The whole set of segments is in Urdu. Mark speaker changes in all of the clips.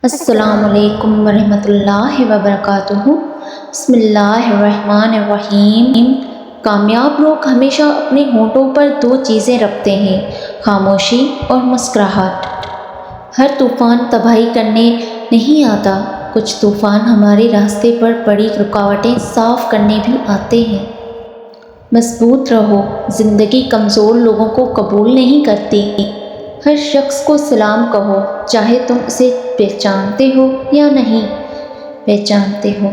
Speaker 1: السلام علیکم ورحمۃ اللہ وبرکاتہ۔ بسم اللہ الرحمن الرحیم۔ کامیاب لوگ ہمیشہ اپنے ہونٹوں پر دو چیزیں رکھتے ہیں، خاموشی اور مسکراہٹ۔ ہر طوفان تباہی کرنے نہیں آتا، کچھ طوفان ہمارے راستے پر پڑی رکاوٹیں صاف کرنے بھی آتے ہیں۔ مضبوط رہو، زندگی کمزور لوگوں کو قبول نہیں کرتی۔ ہر شخص کو سلام کہو، چاہے تم اسے پہچانتے ہو یا نہیں پہچانتے ہو۔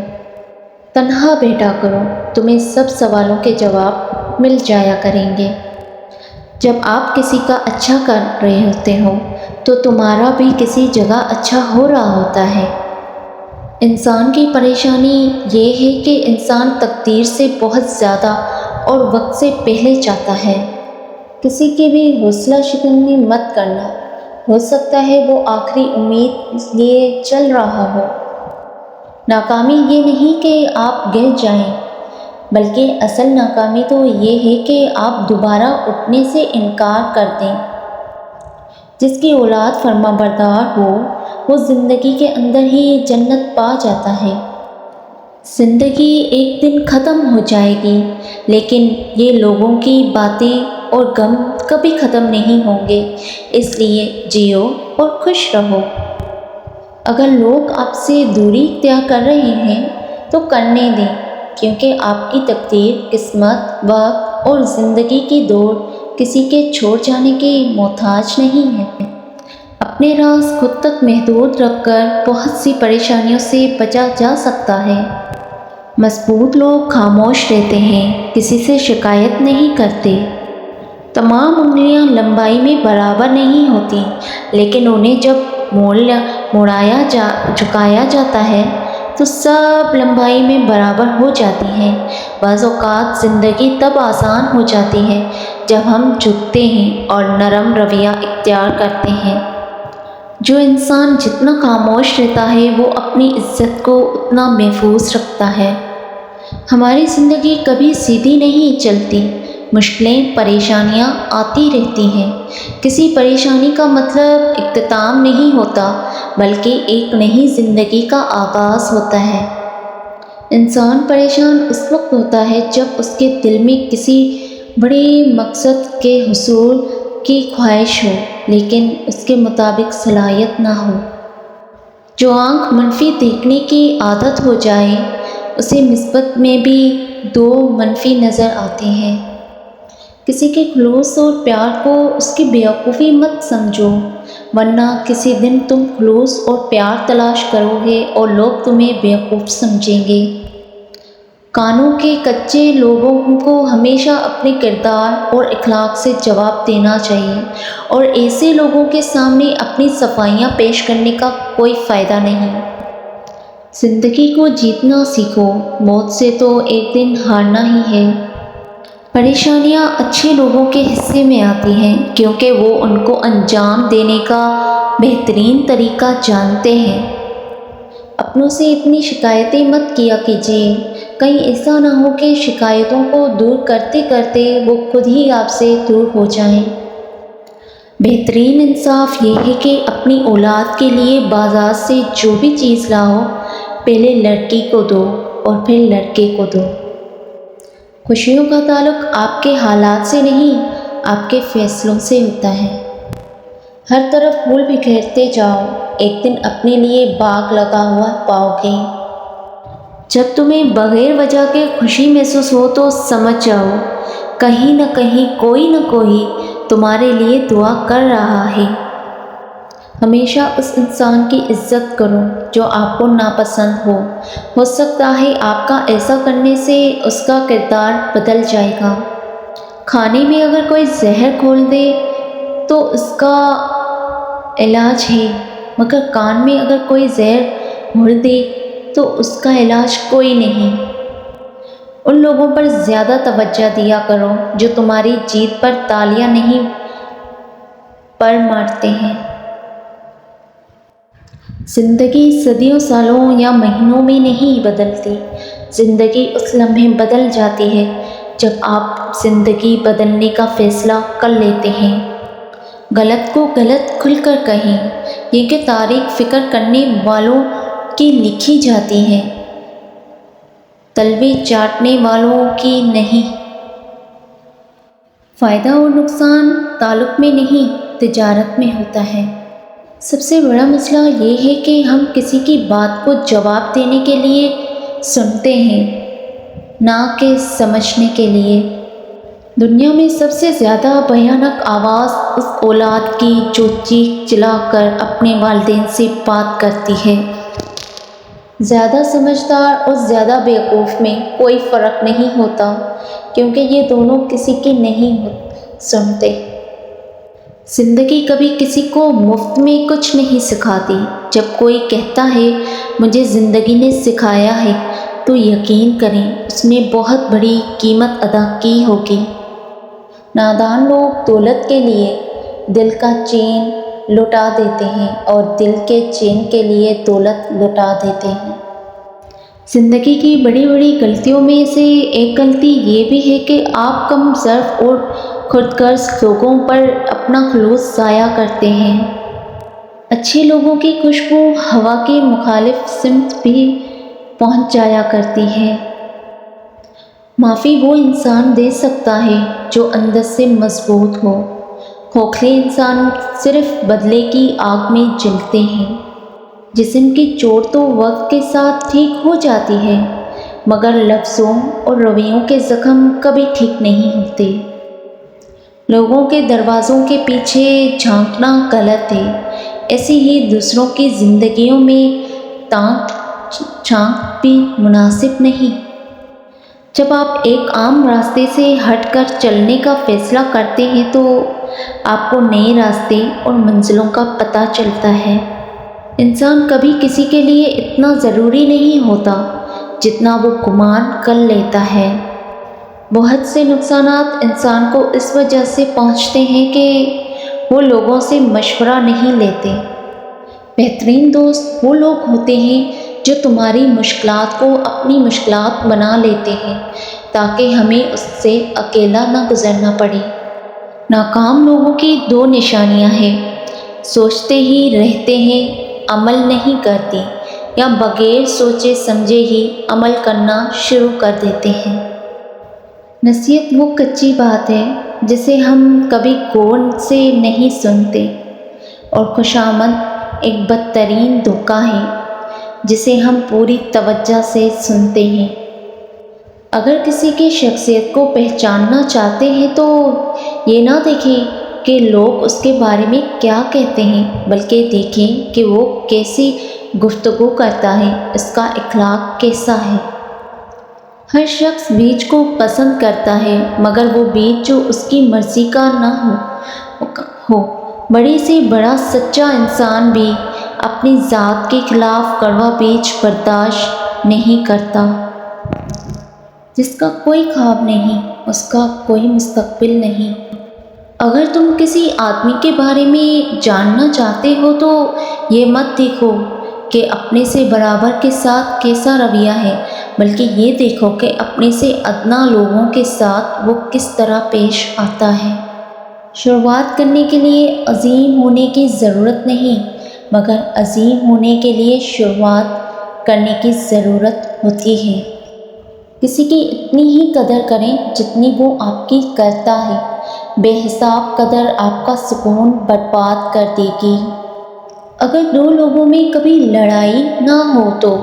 Speaker 1: تنہا بیٹھا کرو، تمہیں سب سوالوں کے جواب مل جایا کریں گے۔ جب آپ کسی کا اچھا کر رہے ہوتے ہو تو تمہارا بھی کسی جگہ اچھا ہو رہا ہوتا ہے۔ انسان کی پریشانی یہ ہے کہ انسان تقدیر سے بہت زیادہ اور وقت سے پہلے چاہتا ہے۔ کسی کی بھی حوصلہ شکنی مت کرنا، ہو سکتا ہے وہ آخری امید لیے چل رہا ہو۔ ناکامی یہ نہیں کہ آپ گر جائیں، بلکہ اصل ناکامی تو یہ ہے کہ آپ دوبارہ اٹھنے سے انکار کر دیں۔ جس کی اولاد فرما بردار ہو وہ زندگی کے اندر ہی جنت پا جاتا ہے۔ زندگی ایک دن ختم ہو جائے گی، لیکن یہ لوگوں کی باتیں اور غم کبھی ختم نہیں ہوں گے، اس لیے جیو اور خوش رہو۔ اگر لوگ آپ سے دوری اختیار کر رہے ہیں تو کرنے دیں، کیونکہ آپ کی تقدیر، قسمت، وقت اور زندگی کی دوڑ کسی کے چھوڑ جانے کے محتاج نہیں ہے۔ اپنے راز خود تک محدود رکھ کر بہت سی پریشانیوں سے بچا جا سکتا ہے۔ مضبوط لوگ خاموش رہتے ہیں، کسی سے شکایت نہیں کرتے۔ تمام انگلیاں لمبائی میں برابر نہیں ہوتی، لیکن انہیں جب جھکایا جاتا ہے تو سب لمبائی میں برابر ہو جاتی ہیں۔ بعض اوقات زندگی تب آسان ہو جاتی ہے جب ہم جھکتے ہیں اور نرم رویہ اختیار کرتے ہیں۔ جو انسان جتنا خاموش رہتا ہے وہ اپنی عزت کو اتنا محفوظ رکھتا ہے۔ ہماری زندگی کبھی سیدھی نہیں چلتی، مشکلیں، پریشانیاں آتی رہتی ہیں۔ کسی پریشانی کا مطلب اختتام نہیں ہوتا، بلکہ ایک نئی زندگی کا آغاز ہوتا ہے۔ انسان پریشان اس وقت ہوتا ہے جب اس کے دل میں کسی بڑے مقصد کے حصول کی خواہش ہو، لیکن اس کے مطابق صلاحیت نہ ہو۔ جو آنکھ منفی دیکھنے کی عادت ہو جائے اسے مثبت میں بھی دو منفی نظر آتے ہیں۔ کسی کے خلوص اور پیار کو اس کی بیوقوفی مت سمجھو، ورنہ کسی دن تم خلوص اور پیار تلاش کرو گے اور لوگ تمہیں بیوقوف سمجھیں گے۔ کانوں کے کچے لوگوں کو ہمیشہ اپنے کردار اور اخلاق سے جواب دینا چاہیے، اور ایسے لوگوں کے سامنے اپنی صفائیاں پیش کرنے کا کوئی فائدہ نہیں۔ زندگی کو جیتنا سیکھو، موت سے تو ایک دن ہارنا ہی ہے۔ پریشانیاں اچھے لوگوں کے حصے میں آتی ہیں، کیونکہ وہ ان کو انجام دینے کا بہترین طریقہ جانتے ہیں۔ اپنوں سے اتنی شکایتیں مت کیا کیجیے، کہیں ایسا نہ ہو کہ شکایتوں کو دور کرتے کرتے وہ خود ہی آپ سے دور ہو جائیں۔ بہترین انصاف یہ ہے کہ اپنی اولاد کے لیے بازار سے جو بھی چیز لاؤ، پہلے لڑکی کو دو اور پھر لڑکے کو دو۔ خوشیوں کا تعلق آپ کے حالات سے نہیں، آپ کے فیصلوں سے ہوتا ہے۔ ہر طرف پھول بکھیرتے جاؤ، ایک دن اپنے لیے باغ لگا ہوا پاؤ گے۔ جب تمہیں بغیر وجہ کے خوشی محسوس ہو تو سمجھ جاؤ کہیں نہ کہیں کوئی نہ کوئی تمہارے لیے دعا کر رہا ہے۔ ہمیشہ اس انسان کی عزت کرو جو آپ کو ناپسند ہو سکتا ہے آپ کا ایسا کرنے سے اس کا کردار بدل جائے گا۔ کھانے میں اگر کوئی زہر گھول دے تو اس کا علاج ہے، مگر کان میں اگر کوئی زہر گھول دے تو اس کا علاج کوئی نہیں۔ ان لوگوں پر زیادہ توجہ دیا کرو جو تمہاری جیت پر تالیاں نہیں پر مارتے ہیں۔ زندگی صدیوں، سالوں یا مہینوں میں نہیں بدلتی، زندگی اس لمحے بدل جاتی ہے جب آپ زندگی بدلنے کا فیصلہ کر لیتے ہیں۔ غلط کو غلط کھل کر کہیں، یہ کہ تاریخ فکر کرنے والوں کی لکھی جاتی ہے، تلوے چاٹنے والوں کی نہیں۔ فائدہ اور نقصان تعلق میں نہیں، تجارت میں ہوتا ہے۔ سب سے بڑا مسئلہ یہ ہے کہ ہم کسی کی بات کو جواب دینے کے لیے سنتے ہیں، نہ کہ سمجھنے کے لیے۔ دنیا میں سب سے زیادہ بھیانک آواز اس اولاد کی جو چیخ چلا کر اپنے والدین سے بات کرتی ہے۔ زیادہ سمجھدار اور زیادہ بیوقوف میں کوئی فرق نہیں ہوتا، کیونکہ یہ دونوں کسی کی نہیں سنتے۔ زندگی کبھی کسی کو مفت میں کچھ نہیں سکھاتی۔ جب کوئی کہتا ہے مجھے زندگی نے سکھایا ہے، تو یقین کریں اس نے بہت بڑی قیمت ادا کی ہوگی۔ نادان لوگ دولت کے لیے دل کا چین لٹا دیتے ہیں اور دل کے چین کے لیے دولت لٹا دیتے ہیں۔ زندگی کی بڑی بڑی غلطیوں میں سے ایک غلطی یہ بھی ہے کہ آپ کم ظرف اور خود غرض لوگوں پر اپنا خلوص ضائع کرتے ہیں۔ اچھے لوگوں کی خوشبو ہوا کی مخالف سمت بھی پہنچ جایا کرتی ہے۔ معافی وہ انسان دے سکتا ہے جو اندر سے مضبوط ہو۔ کھوکھلے انسان صرف بدلے کی آگ میں جلتے ہیں۔ جسم کی چوٹ تو وقت کے ساتھ ٹھیک ہو جاتی ہے، مگر لفظوں اور رویوں کے زخم کبھی ٹھیک نہیں ہوتے۔ لوگوں کے دروازوں کے پیچھے جھانکنا غلط ہے، ایسے ہی دوسروں کی زندگیوں میں تانک جھانک بھی مناسب نہیں۔ جب آپ ایک عام راستے سے ہٹ کر چلنے کا فیصلہ کرتے ہیں تو آپ کو نئے راستے اور منزلوں کا پتہ چلتا ہے۔ انسان کبھی کسی کے لیے اتنا ضروری نہیں ہوتا جتنا وہ گمان کر لیتا ہے۔ بہت سے نقصانات انسان کو اس وجہ سے پہنچتے ہیں کہ وہ لوگوں سے مشورہ نہیں لیتے۔ بہترین دوست وہ لوگ ہوتے ہیں جو تمہاری مشکلات کو اپنی مشکلات بنا لیتے ہیں تاکہ ہمیں اس سے اکیلا نہ گزرنا پڑے۔ ناکام لوگوں کی دو نشانیاں ہیں: سوچتے ہی رہتے ہیں، عمل نہیں کرتے، یا بغیر سوچے سمجھے ہی عمل کرنا شروع کر دیتے ہیں۔ نصیحت وہ کچی بات ہے جسے ہم کبھی غور سے نہیں سنتے، اور خوشامد ایک بدترین دھوکہ ہے جسے ہم پوری توجہ سے سنتے ہیں۔ اگر کسی کی شخصیت کو پہچاننا چاہتے ہیں تو یہ نہ دیکھیں کہ لوگ اس کے بارے میں کیا کہتے ہیں، بلکہ دیکھیں کہ وہ کیسی گفتگو کرتا ہے، اس کا اخلاق کیسا ہے۔ ہر شخص بیج کو پسند کرتا ہے، مگر وہ بیج جو اس کی مرضی کا نہ ہو۔ بڑے سے بڑا سچا انسان بھی اپنی ذات کے خلاف کڑوا بیج برداشت نہیں کرتا۔ جس کا کوئی خواب نہیں، اس کا کوئی مستقبل نہیں۔ اگر تم کسی آدمی کے بارے میں جاننا چاہتے ہو تو یہ مت دیکھو کہ اپنے سے برابر کے ساتھ کیسا رویہ ہے، بلکہ یہ دیکھو کہ اپنے سے ادنا لوگوں کے ساتھ وہ کس طرح پیش آتا ہے۔ شروعات کرنے کے لیے عظیم ہونے کی ضرورت نہیں، مگر عظیم ہونے کے لیے شروعات کرنے کی ضرورت ہوتی ہے۔ کسی کی اتنی ہی قدر کریں جتنی وہ آپ کی کرتا ہے، بے حساب قدر آپ کا سکون برباد کر دے گی۔ اگر دو لوگوں میں کبھی لڑائی نہ ہو تو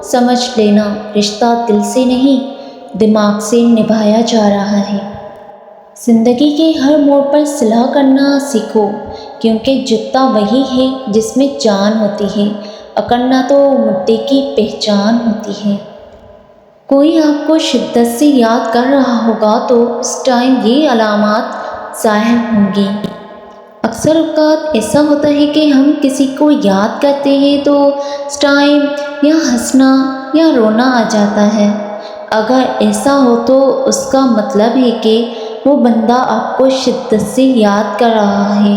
Speaker 1: سمجھ لینا رشتہ دل سے نہیں، دماغ سے نبھایا جا رہا ہے۔ زندگی کے ہر موڑ پر صلح کرنا سیکھو، کیونکہ جتنا وہی ہے جس میں جان ہوتی ہے، اکڑنا تو مردے کی پہچان ہوتی ہے۔ کوئی آپ کو شدت سے یاد کر رہا ہوگا تو اس ٹائم یہ علامات ظاہر ہوں گی۔ اکثر اوقات ایسا ہوتا ہے کہ ہم کسی کو یاد کرتے ہیں تو اس ٹائم یا ہنسنا یا رونا آ جاتا ہے۔ اگر ایسا ہو تو اس کا مطلب ہے کہ وہ بندہ آپ کو شدت سے یاد کر رہا ہے۔